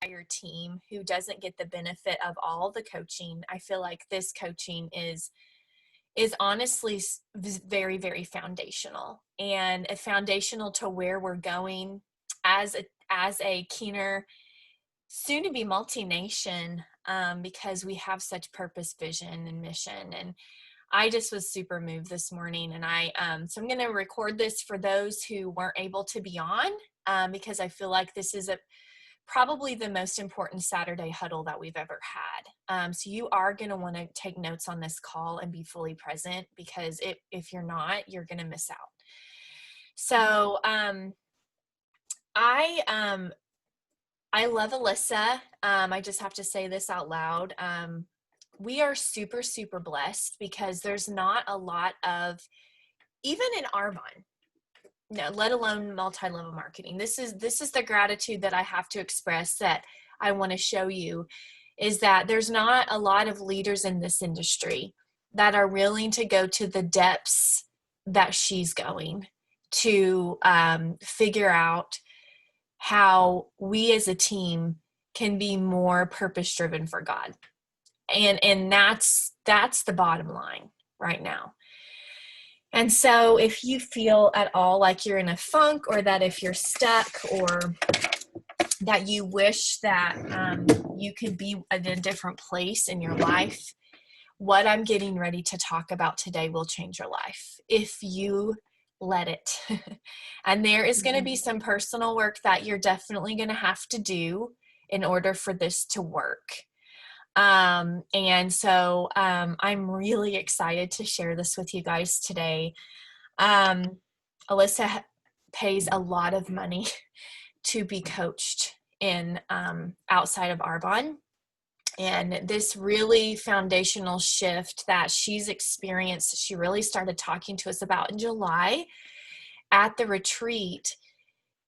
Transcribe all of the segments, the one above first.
entire team who doesn't get the benefit of all the coaching. I feel like this coaching is honestly very, very foundational, and foundational to where we're going as a Keener, soon to be multi-nation, because we have such purpose, vision, and mission. And I just was super moved this morning, and so I'm going to record this for those who weren't able to be on, because I feel like this is probably the most important Saturday huddle that we've ever had. So you are going to want to take notes on this call and be fully present, because if you're not, you're going to miss out. So I love Alyssa. I just have to say this out loud. We are super, super blessed, because there's not a lot of, even in Arbonne, no, let alone multi-level marketing. This is the gratitude that I have to express, that I want to show you, is that there's not a lot of leaders in this industry that are willing to go to the depths that she's going to figure out how we as a team can be more purpose-driven for God. And that's the bottom line right now. And so if you feel at all like you're in a funk, or that if you're stuck, or that you wish that you could be in a different place in your life, what I'm getting ready to talk about today will change your life if you let it. And there is going to be some personal work that you're definitely going to have to do in order for this to work. And so I'm really excited to share this with you guys today. Alyssa pays a lot of money to be coached in outside of Arbonne. And this really foundational shift that she's experienced, she really started talking to us about in July at the retreat,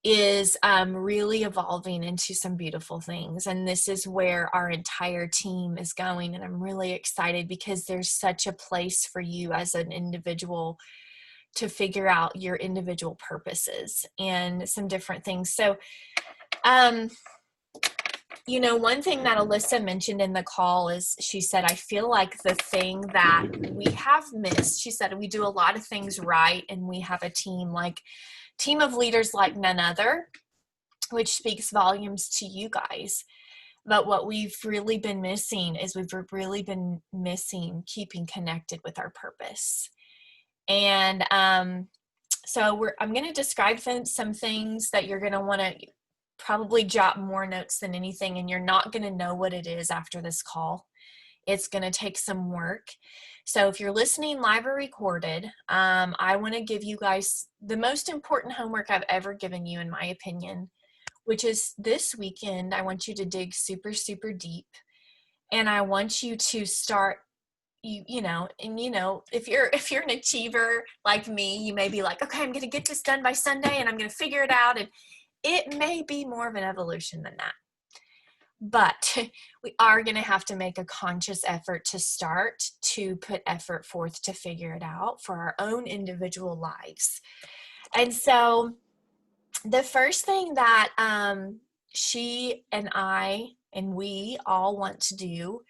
is really evolving into some beautiful things. And this is where our entire team is going. And I'm really excited, because there's such a place for you as an individual to figure out your individual purposes and some different things. So, one thing that Alyssa mentioned in the call is, she said, I feel like the thing that we have missed, she said, we do a lot of things right, and we have a team of leaders like none other, which speaks volumes to you guys. But what we've really been missing is keeping connected with our purpose. And so I'm going to describe some things that you're going to want to probably jot more notes than anything, and you're not going to know what it is after this call. It's going to take some work. So if you're listening live or recorded, I want to give you guys the most important homework I've ever given you, in my opinion, which is this weekend. I want you to dig super, super deep, and I want you to start, if you're an achiever like me, you may be like, okay, I'm going to get this done by Sunday, and I'm going to figure it out. And it may be more of an evolution than that. But we are going to have to make a conscious effort to start to put effort forth to figure it out for our own individual lives. And so the first thing that she and I and we all want to do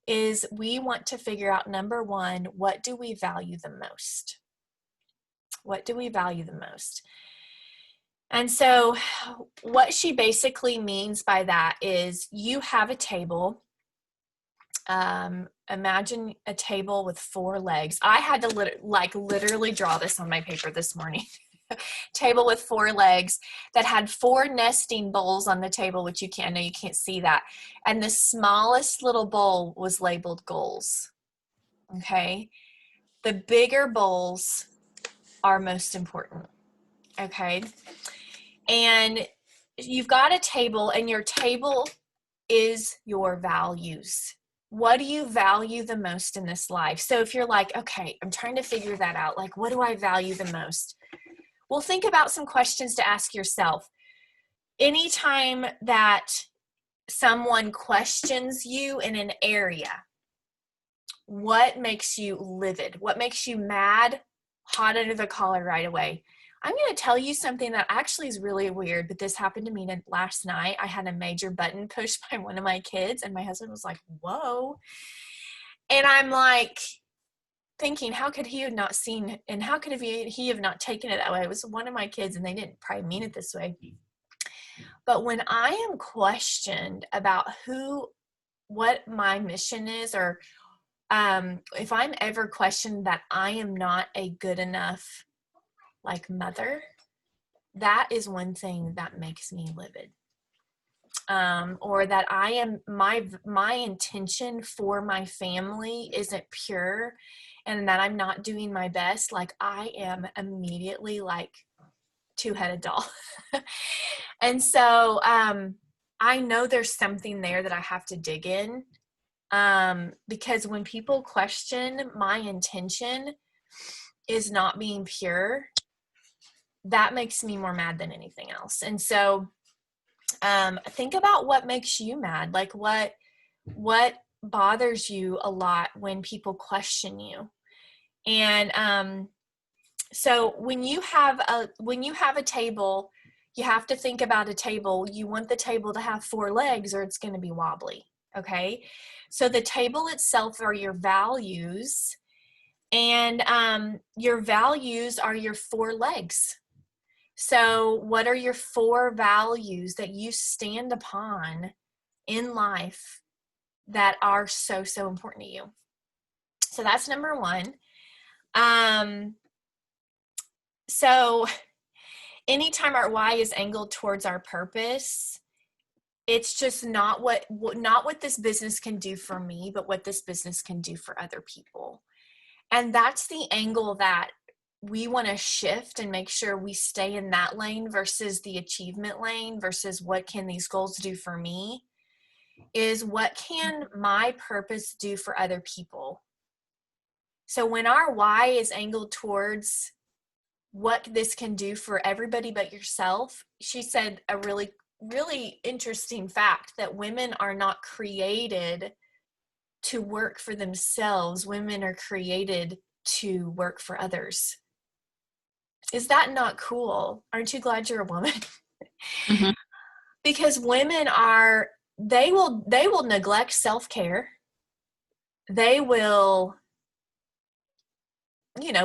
is we want to figure out, number one, what do we value the most? What do we value the most? And so what she basically means by that is, you have a table. Imagine a table with 4 legs. I had to literally draw this on my paper this morning. Table with 4 legs that had 4 nesting bowls on the table, which I know you can't see that. And the smallest little bowl was labeled goals. Okay. The bigger bowls are most important. Okay. And you've got a table, and your table is your values. What do you value the most in this life? So if you're like, okay, I'm trying to figure that out. Like, what do I value the most? Well, think about some questions to ask yourself. Anytime that someone questions you in an area, what makes you livid? What makes you mad, hot under the collar right away? I'm going to tell you something that actually is really weird, but this happened to me last night. I had a major button pushed by one of my kids, and my husband was like, whoa. And I'm like thinking, how could he have not seen, and how could he have not taken it that way? It was one of my kids, and they didn't probably mean it this way. But when I am questioned about what my mission is, or if I'm ever questioned that I am not a good enough like mother, that is one thing that makes me livid. Or that I am, my intention for my family isn't pure, and that I'm not doing my best, like I am immediately like two-headed doll. And so I know there's something there that I have to dig in, because when people question my intention is not being pure, that makes me more mad than anything else. And so think about what makes you mad. Like what bothers you a lot when people question you. And so when you have a table, you have to think about a table. You want the table to have 4 legs or it's going to be wobbly. Okay. So the table itself are your values, and your values are your 4 legs. So what are your 4 values that you stand upon in life that are so, so important to you? So that's number 1. So anytime our why is angled towards our purpose, it's just not what this business can do for me, but what this business can do for other people. And that's the angle that we want to shift and make sure we stay in that lane versus the achievement lane, versus what can these goals do for me, is what can my purpose do for other people. So when our why is angled towards what this can do for everybody but yourself, she said a really, really interesting fact, that women are not created to work for themselves. Women are created to work for others. Is that not cool? Aren't you glad you're a woman? Mm-hmm. Because women are, they will neglect self-care. They will,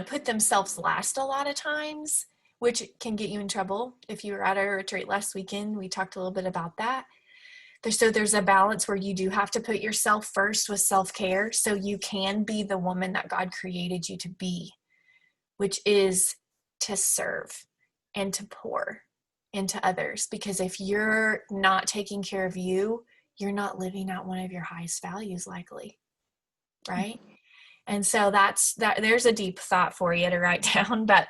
put themselves last a lot of times, which can get you in trouble. If you were at our retreat last weekend, we talked a little bit about that. So there's a balance where you do have to put yourself first with self-care, so you can be the woman that God created you to be, which is to serve and to pour into others. Because if you're not taking care of you, you're not living out one of your highest values, likely, right? And so there's a deep thought for you to write down. But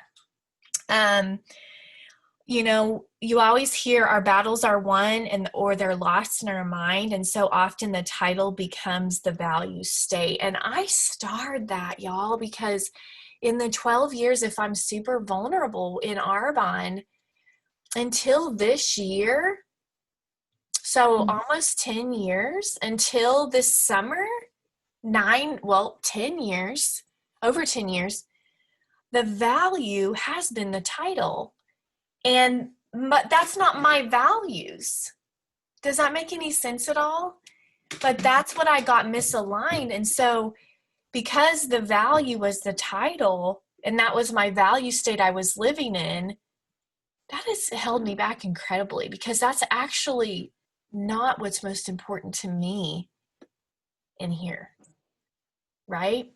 you always hear our battles are won or they're lost in our mind. And so often the title becomes the value state. And I starred that, y'all, because in the 12 years, if I'm super vulnerable in Arbonne, until this year, so almost 10 years, until this summer, 10 years, over 10 years, the value has been the title. But that's not my values. Does that make any sense at all? But that's what I got misaligned. And so because the value was the title, and that was my value state I was living in, that has held me back incredibly, because that's actually not what's most important to me in here, right?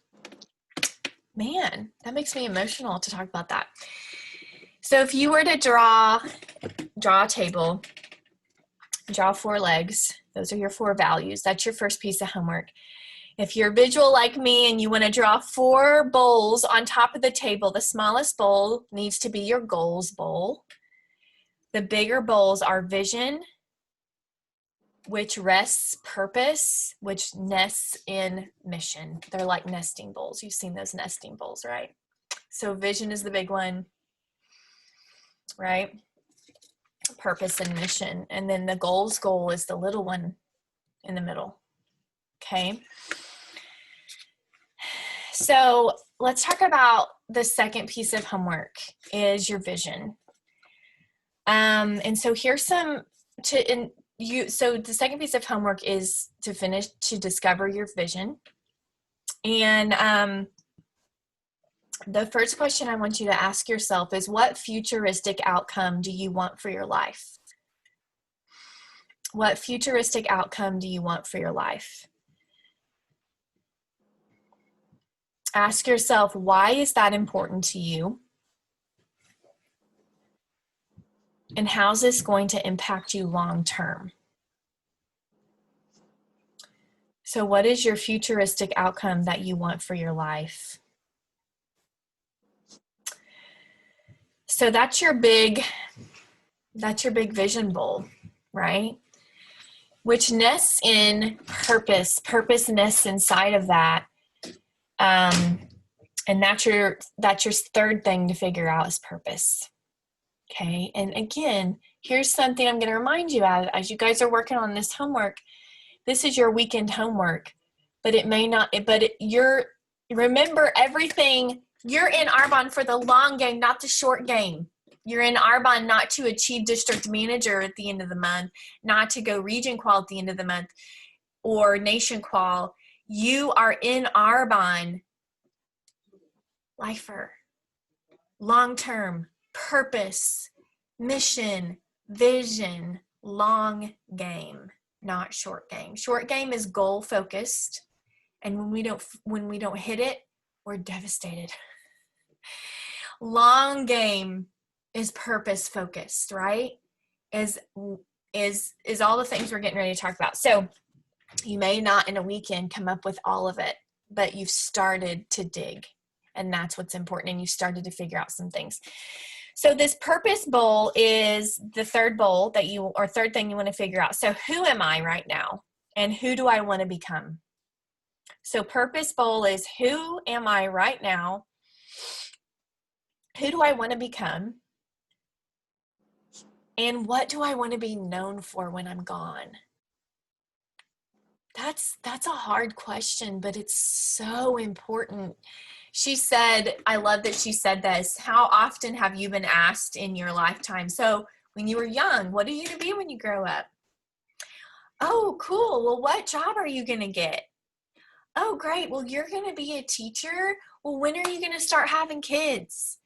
Man, that makes me emotional to talk about that. So if you were to draw a table, draw 4 legs, those are your 4 values. That's your first piece of homework. If you're visual like me and you want to draw 4 bowls on top of the table, the smallest bowl needs to be your goals bowl. The bigger bowls are vision, which rests purpose, which nests in mission. They're like nesting bowls. You've seen those nesting bowls, right? So vision is the big one, right? Purpose and mission. And then the goal is the little one in the middle. Okay. So let's talk about the second piece of homework is your vision. And so here's so the second piece of homework is to discover your vision. And the first question I want you to ask yourself is, what futuristic outcome do you want for your life? What futuristic outcome do you want for your life? Ask yourself, why is that important to you? And how's this going to impact you long term? So what is your futuristic outcome that you want for your life? So that's your big vision bowl, right? Which nests in purpose nests inside of that. And that's your third thing to figure out is purpose. Okay. And again, here's something I'm going to remind you of as you guys are working on this homework. This is your weekend homework, but it may not, remember everything. You're in Arbonne for the long game, not the short game. You're in Arbonne not to achieve district manager at the end of the month, not to go region qual at the end of the month or nation qual. You are in Arbonne, lifer, long-term, purpose, mission, vision, long game, not short game. Short game is goal focused, and when we don't hit it, we're devastated. Long game is purpose focused, right? Is all the things we're getting ready to talk about. So you may not in a weekend come up with all of it, but you've started to dig, and that's what's important. And you started to figure out some things. So this purpose bowl is the third thing you want to figure out. So who am I right now? And who do I want to become? So purpose bowl is, who am I right now? Who do I want to become? And what do I want to be known for when I'm gone? That's a hard question, but it's so important. She said, I love that she said this, how often have you been asked in your lifetime? So when you were young, what are you going to be when you grow up? Oh, cool. Well, what job are you going to get? Oh, great. Well, you're going to be a teacher. Well, when are you going to start having kids?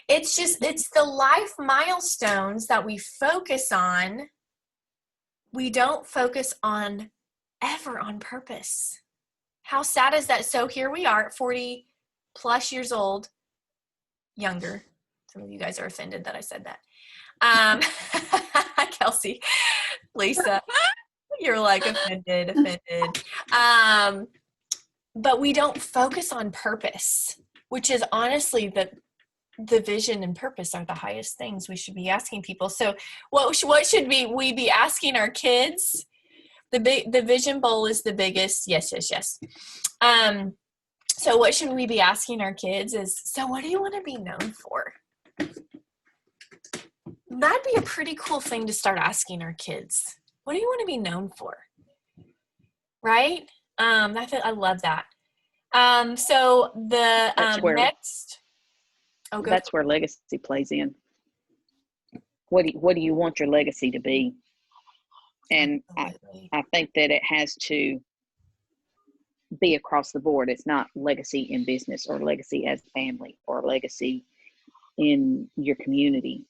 It's the life milestones that we focus on. We don't focus on ever on purpose. How sad is that? So here we are at 40 plus years old, younger. Some of you guys are offended that I said that. Kelsey, Lisa, you're like offended. But we don't focus on purpose, which is honestly the vision and purpose are the highest things we should be asking people. So what should we be asking our kids? The vision bowl is the biggest. Yes. So what should we be asking our kids is, so what do you want to be known for? That'd be a pretty cool thing to start asking our kids. What do you want to be known for? Right? I love that. So the next. Oh, that's where legacy plays in. What do you want your legacy to be? And I think that it has to be across the board. It's not legacy in business or legacy as a family or legacy in your community.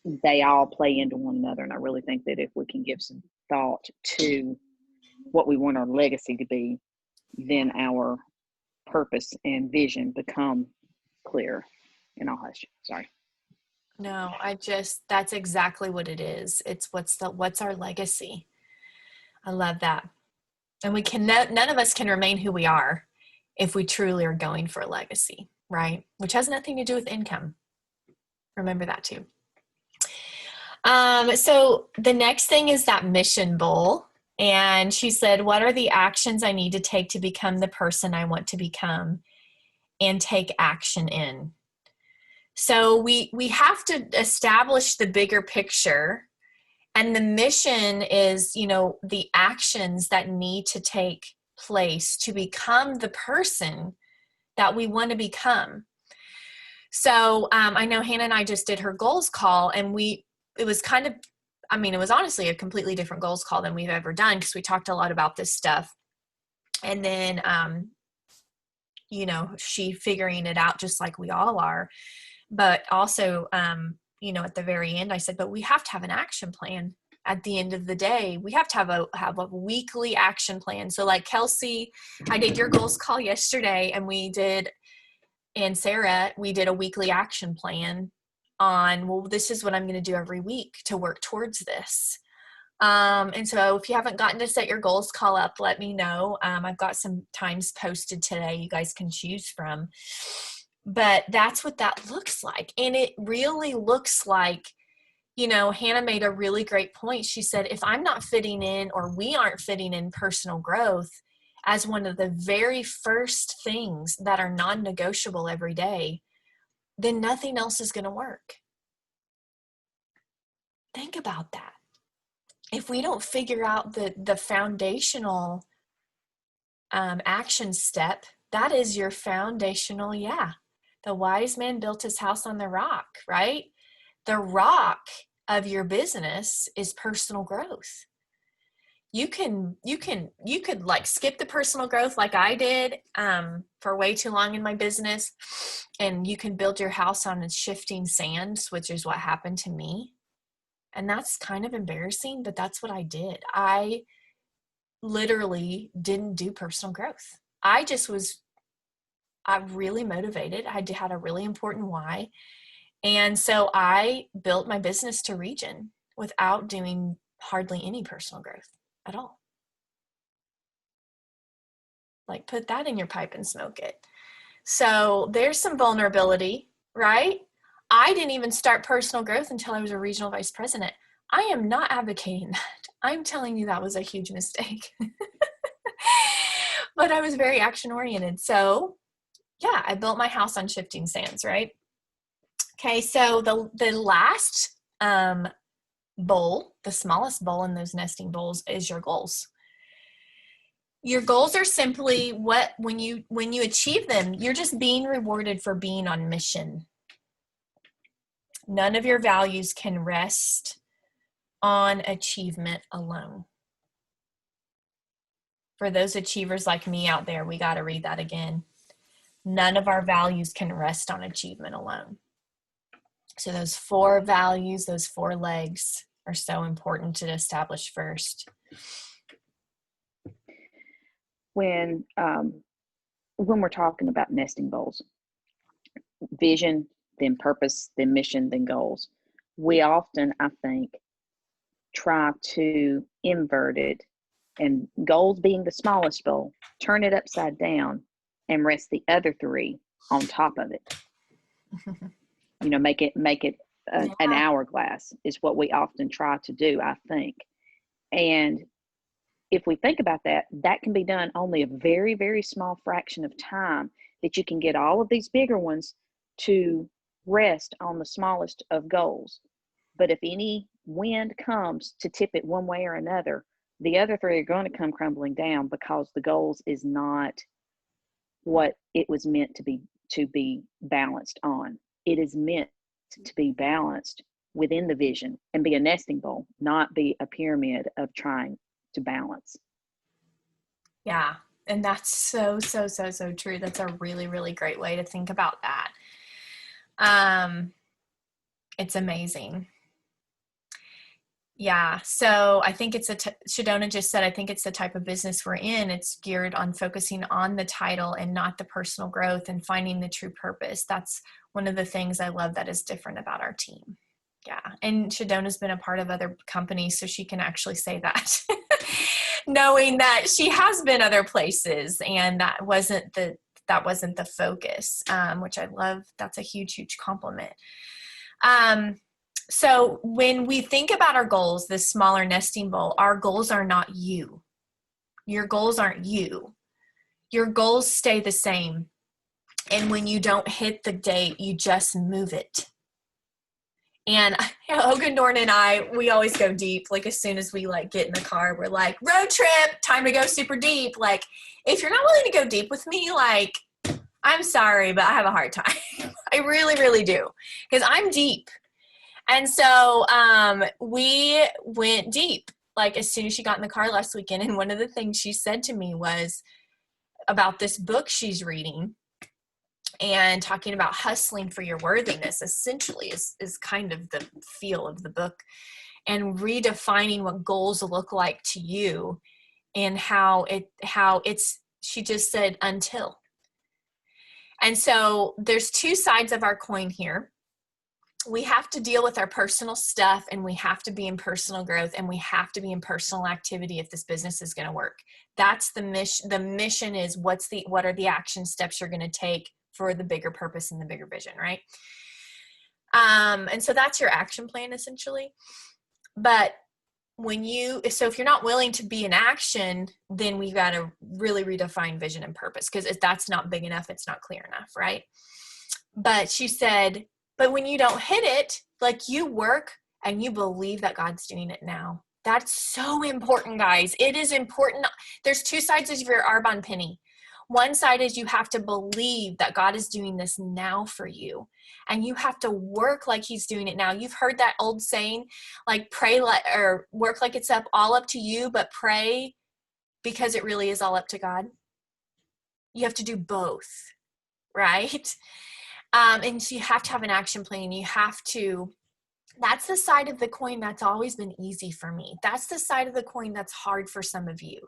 They all play into one another. And I really think that if we can give some thought to what we want our legacy to be, then our purpose and vision become clear. And I'll hush. Sorry. No, that's exactly what it is. It's what's our legacy. I love that. And none of us can remain who we are if we truly are going for a legacy, right? Which has nothing to do with income. Remember that too. So the next thing is that mission bowl. And she said, what are the actions I need to take to become the person I want to become and take action in? So we have to establish the bigger picture, and the mission is, the actions that need to take place to become the person that we want to become. So I know Hannah and I just did her goals call, and it was kind of, I mean, it was honestly a completely different goals call than we've ever done, because we talked a lot about this stuff. And then, you know, she figuring it out just like we all are. But also, you know, at the very end, I said, but we have to have an action plan. At the end of the day, we have to have a weekly action plan. So like Kelsey, I did your goals call yesterday, and Sarah, we did a weekly action plan on, well, this is what I'm going to do every week to work towards this. And so if you haven't gotten to set your goals call up, let me know. I've got some times posted today you guys can choose from. But that's what that looks like. And it really looks like, you know, Hannah made a really great point. She said, if I'm not fitting in, or we aren't fitting in personal growth as one of the very first things that are non-negotiable every day, then nothing else is going to work. Think about that. If we don't figure out the foundational action step, that is your foundational, the wise man built his house on the rock, right? The rock of your business is personal growth. You could like skip the personal growth like I did for way too long in my business, and you can build your house on shifting sands, which is what happened to me. And that's kind of embarrassing, but that's what I did. I literally didn't do personal growth. I really motivated. I had a really important why. And so I built my business to region without doing hardly any personal growth at all. Like, put that in your pipe and smoke it. So there's some vulnerability, right? I didn't even start personal growth until I was a regional vice president. I am not advocating that. I'm telling you that was a huge mistake. But I was very action oriented. So yeah, I built my house on shifting sands, right? Okay, so the last bowl, the smallest bowl in those nesting bowls, is your goals. Your goals are simply when you achieve them, you're just being rewarded for being on mission. None of your values can rest on achievement alone. For those achievers like me out there, we got to read that again. None of our values can rest on achievement alone. So those 4 values, those 4 legs are so important to establish first. When we're talking about nesting bowls, vision, then purpose, then mission, then goals, we often, I think, try to invert it, and goals being the smallest bowl, turn it upside down and rest the other 3 on top of it. You know, make it an hourglass is what we often try to do, I think. And if we think about that, that can be done only a very, very small fraction of time, that you can get all of these bigger ones to rest on the smallest of goals. But if any wind comes to tip it one way or another, the other 3 are going to come crumbling down, because the goals is not what it was meant to be balanced on. It is meant to be balanced within the vision and be a nesting bowl, not be a pyramid of trying to balance. Yeah. And that's so true. That's a really, really great way to think about that. It's amazing. Yeah. So I think it's Shadona just said, I think it's the type of business we're in. It's geared on focusing on the title and not the personal growth, and finding the true purpose. That's one of the things I love that is different about our team. Yeah. And Shadona's been a part of other companies, so she can actually say that, knowing that she has been other places, and that wasn't the focus, which I love. That's a huge, huge compliment. So when we think about our goals, this smaller nesting bowl, our goals are not you. Your goals aren't you. Your goals stay the same. And when you don't hit the date, you just move it. And Hogan Dorn and we always go deep. Like, as soon as we get in the car, we're like, road trip, time to go super deep. Like, if you're not willing to go deep with me, I'm sorry, but I have a hard time. I really, really do, because I'm deep. And so we went deep, like as soon as she got in the car last weekend. And one of the things she said to me was about this book she's reading, and talking about hustling for your worthiness essentially is kind of the feel of the book, and redefining what goals look like to you, and how it's, she just said, until. And so there's two sides of our coin here. We have to deal with our personal stuff, and we have to be in personal growth, and we have to be in personal activity if this business is going to work. That's the mission. The mission is what are the action steps you're going to take for the bigger purpose and the bigger vision, right? And so that's your action plan essentially. But if you're not willing to be in action, then we got to really redefine vision and purpose, because if that's not big enough, it's not clear enough, right? But she said, but when you don't hit it, like, you work and you believe that God's doing it now. That's so important, guys. It is important. There's two sides of your Arbonne penny. One side is you have to believe that God is doing this now for you, and you have to work like he's doing it now. You've heard that old saying, like, or work like it's all up to you, but pray because it really is all up to God. You have to do both, right? And so you have to have an action plan. That's the side of the coin that's always been easy for me. That's the side of the coin that's hard for some of you.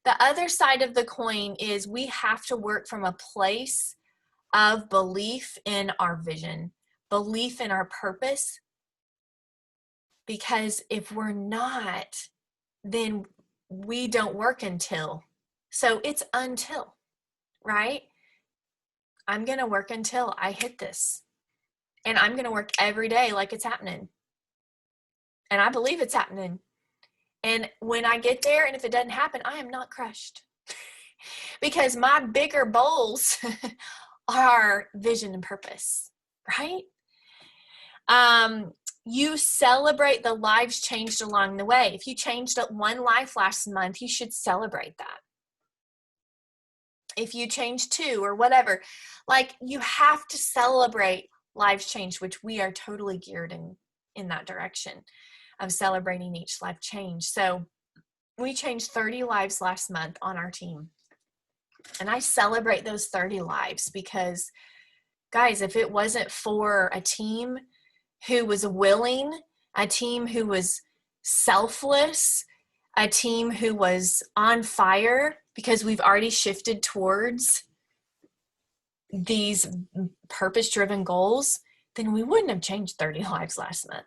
The other side of the coin is we have to work from a place of belief in our vision, belief in our purpose. Because if we're not, then we don't work until. So it's until, right? I'm going to work until I hit this. And I'm going to work every day like it's happening. And I believe it's happening. And when I get there, and if it doesn't happen, I am not crushed. Because my bigger goals are vision and purpose, right? You celebrate the lives changed along the way. If you changed one life last month, you should celebrate that. If you change two or whatever, like, you have to celebrate lives changed, which we are totally geared in that direction of celebrating each life change. So we changed 30 lives last month on our team. And I celebrate those 30 lives because, guys, if it wasn't for a team who was willing, a team who was selfless, a team who was on fire, because we've already shifted towards these purpose-driven goals, then we wouldn't have changed 30 lives last month,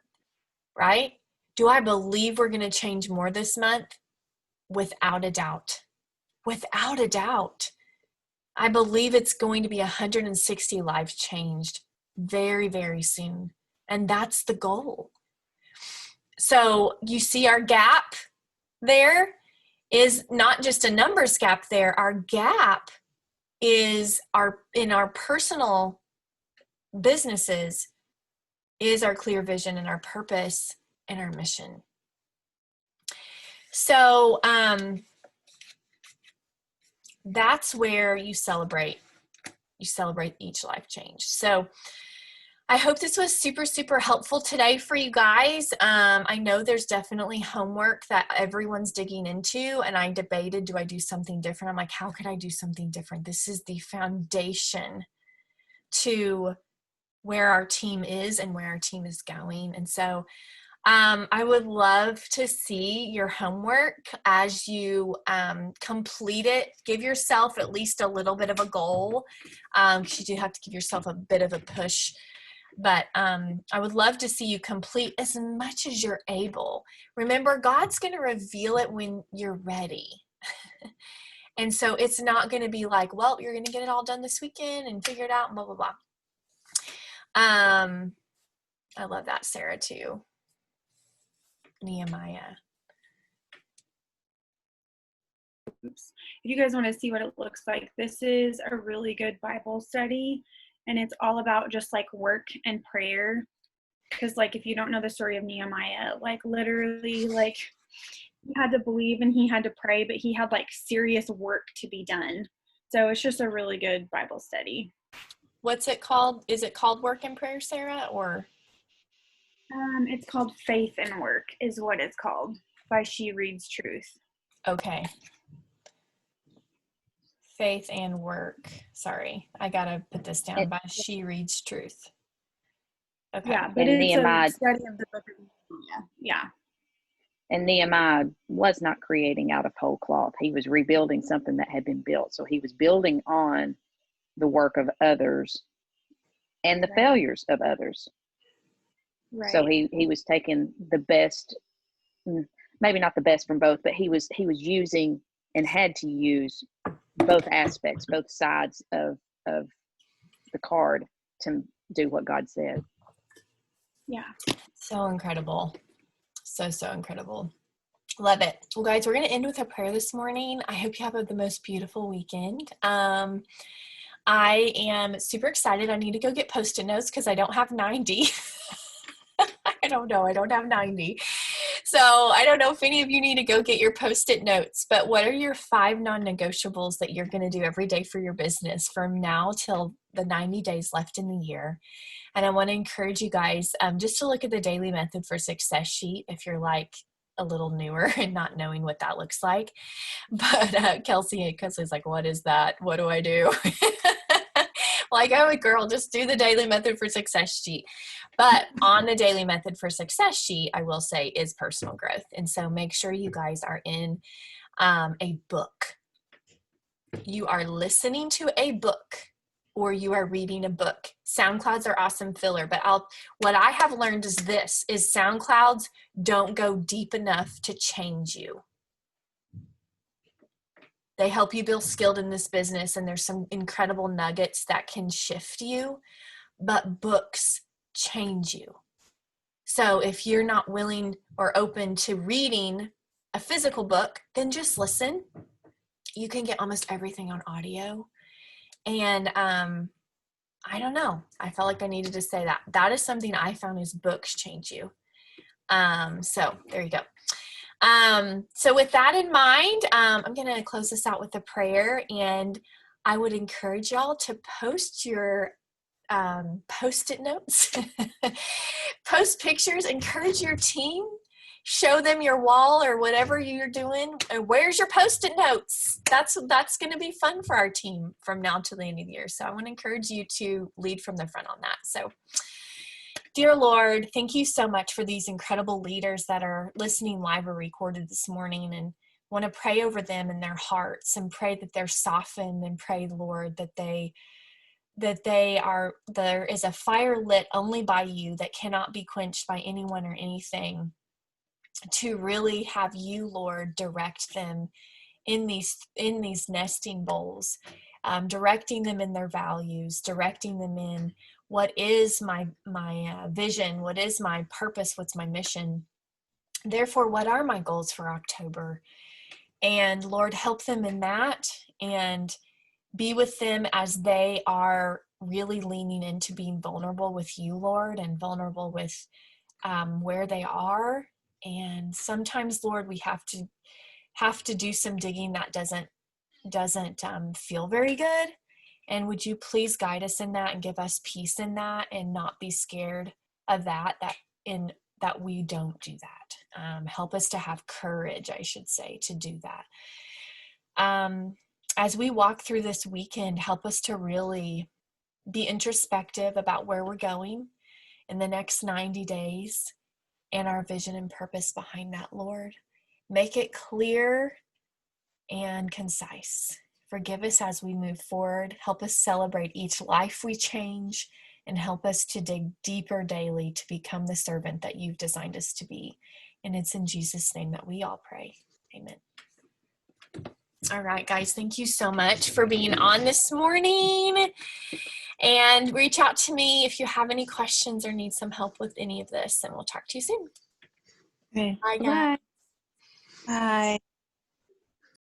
right? Do I believe we're going to change more this month? Without a doubt. Without a doubt. I believe it's going to be 160 lives changed very, very soon. And that's the goal. So you see our gap there is not just a numbers gap there. Our gap is in our personal businesses is our clear vision and our purpose and our mission. So that's where you celebrate each life change. So I hope this was super, super helpful today for you guys. I know there's definitely homework that everyone's digging into, and I debated, do I do something different? I'm like, how could I do something different? This is the foundation to where our team is and where our team is going. And so I would love to see your homework as you complete it. Give yourself at least a little bit of a goal, because you do have to give yourself a bit of a push. But I would love to see you complete as much as you're able. Remember, God's going to reveal it when you're ready. And so it's not going to be like, well, you're going to get it all done this weekend and figure it out and blah, blah, blah. I love that, Sarah, too. Nehemiah. Oops. If you guys want to see what it looks like, this is a really good Bible study, and it's all about just like work and prayer. Because like, if you don't know the story of Nehemiah, like literally, like, he had to believe and he had to pray, but he had like serious work to be done. So it's just a really good Bible study. What's it called? Is it called Work and Prayer, Sarah, or? It's called Faith and Work is what it's called, by She Reads Truth. Okay. Faith and Work. Sorry, I gotta put this down. By She Reads Truth. Okay. Yeah, but And it's Nehemiah, a study of the book of Nehemiah. Yeah. and Nehemiah was not creating out of whole cloth. He was rebuilding something that had been built. So he was building on the work of others and the Right. failures of others. Right. So he was taking the best, maybe not the best from both, but he was using and had to use both aspects, both sides of the card to do what God said. Yeah. So incredible. So incredible. Love it. Well, guys, we're going to end with a prayer this morning. I hope you have the most beautiful weekend. I am super excited. I need to go get Post-it notes because I don't have 90. I don't know. I don't have 90. So I don't know if any of you need to go get your Post-it notes, but what are your 5 non-negotiables that you're going to do every day for your business from now till the 90 days left in the year? And I want to encourage you guys just to look at the Daily Method for Success sheet if you're like a little newer and not knowing what that looks like. But Kelsey's like, what is that? What do I do? Like, oh, girl, just do the Daily Method for Success sheet. But on the Daily Method for Success sheet, I will say, is personal growth. And so make sure you guys are in a book. You are listening to a book or you are reading a book. SoundClouds are awesome filler, but what I have learned is this, is SoundClouds don't go deep enough to change you. They help you build skilled in this business, and there's some incredible nuggets that can shift you, but books change you. So if you're not willing or open to reading a physical book, then just listen. You can get almost everything on audio. And I don't know. I felt like I needed to say that. That is something I found is books change you. So there you go. So with that in mind, I'm going to close this out with a prayer, and I would encourage y'all to post your Post-it notes, post pictures, encourage your team, show them your wall or whatever you're doing. Where's your Post-it notes? That's going to be fun for our team from now to the end of the year. So I want to encourage you to lead from the front on that. So dear Lord, thank you so much for these incredible leaders that are listening live or recorded this morning, and want to pray over them in their hearts and pray that they're softened, and pray, Lord, that there is a fire lit only by you that cannot be quenched by anyone or anything, to really have you, Lord, direct them in these nesting bowls, directing them in their values, directing them in what is my vision, what is my purpose, what's my mission, therefore what are my goals for October. And Lord, help them in that, and be with them as they are really leaning into being vulnerable with you, Lord, and vulnerable with where they are. And sometimes, Lord, we have to do some digging that doesn't feel very good. And would you please guide us in that and give us peace in that, and not be scared of that we don't do that. Help us to have courage, I should say, to do that. As we walk through this weekend, help us to really be introspective about where we're going in the next 90 days and our vision and purpose behind that, Lord. Make it clear and concise. Forgive us as we move forward. Help us celebrate each life we change, and help us to dig deeper daily to become the servant that you've designed us to be. And it's in Jesus' name that we all pray. Amen. All right, guys, thank you so much for being on this morning. And reach out to me if you have any questions or need some help with any of this, and we'll talk to you soon. Okay. Bye, guys. Bye. Bye.